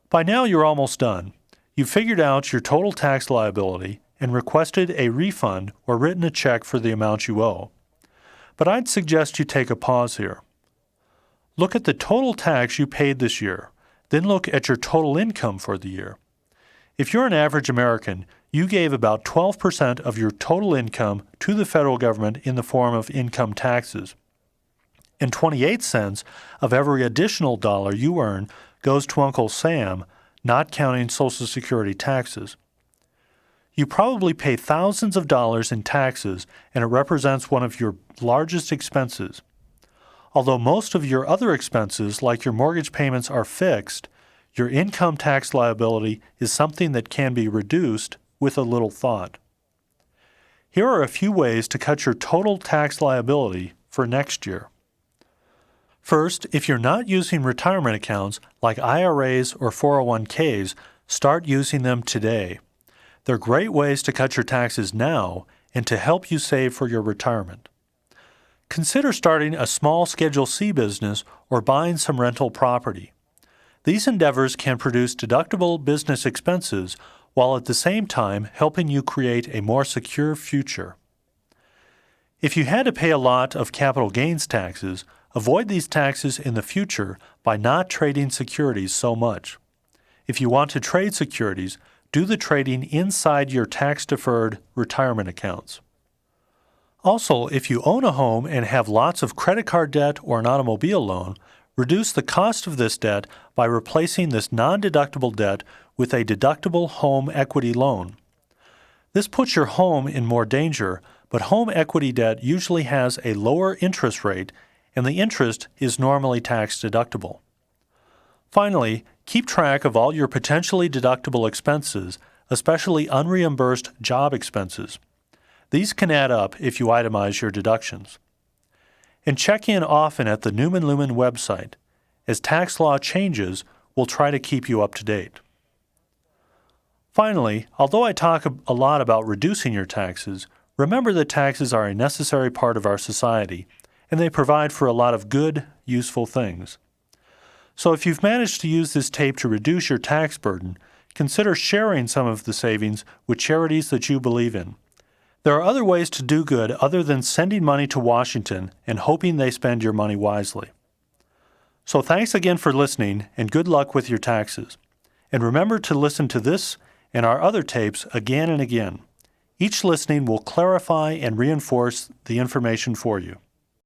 By now you're almost done. You've figured out your total tax liability and requested a refund or written a check for the amount you owe. But I'd suggest you take a pause here. Look at the total tax you paid this year, then look at your total income for the year. If you're an average American, you gave about 12% of your total income to the federal government in the form of income taxes. And 28 cents of every additional dollar you earn goes to Uncle Sam, not counting Social Security taxes. You probably pay thousands of dollars in taxes, and it represents one of your largest expenses. Although most of your other expenses, like your mortgage payments, are fixed, your income tax liability is something that can be reduced with a little thought. Here are a few ways to cut your total tax liability for next year. First, if you're not using retirement accounts like IRAs or 401ks, start using them today. They're great ways to cut your taxes now and to help you save for your retirement. Consider starting a small Schedule C business or buying some rental property. These endeavors can produce deductible business expenses while at the same time helping you create a more secure future. If you had to pay a lot of capital gains taxes, avoid these taxes in the future by not trading securities so much. If you want to trade securities, do the trading inside your tax-deferred retirement accounts. Also, if you own a home and have lots of credit card debt or an automobile loan, reduce the cost of this debt by replacing this non-deductible debt with a deductible home equity loan. This puts your home in more danger, but home equity debt usually has a lower interest rate, and the interest is normally tax-deductible. Finally, keep track of all your potentially deductible expenses, especially unreimbursed job expenses. These can add up if you itemize your deductions. And check in often at the Newman Lumen website. As tax law changes, we'll try to keep you up to date. Finally, although I talk a lot about reducing your taxes, remember that taxes are a necessary part of our society, and they provide for a lot of good, useful things. So if you've managed to use this tape to reduce your tax burden, consider sharing some of the savings with charities that you believe in. There are other ways to do good other than sending money to Washington and hoping they spend your money wisely. So thanks again for listening, and good luck with your taxes. And remember to listen to this and our other tapes again and again. Each listening will clarify and reinforce the information for you.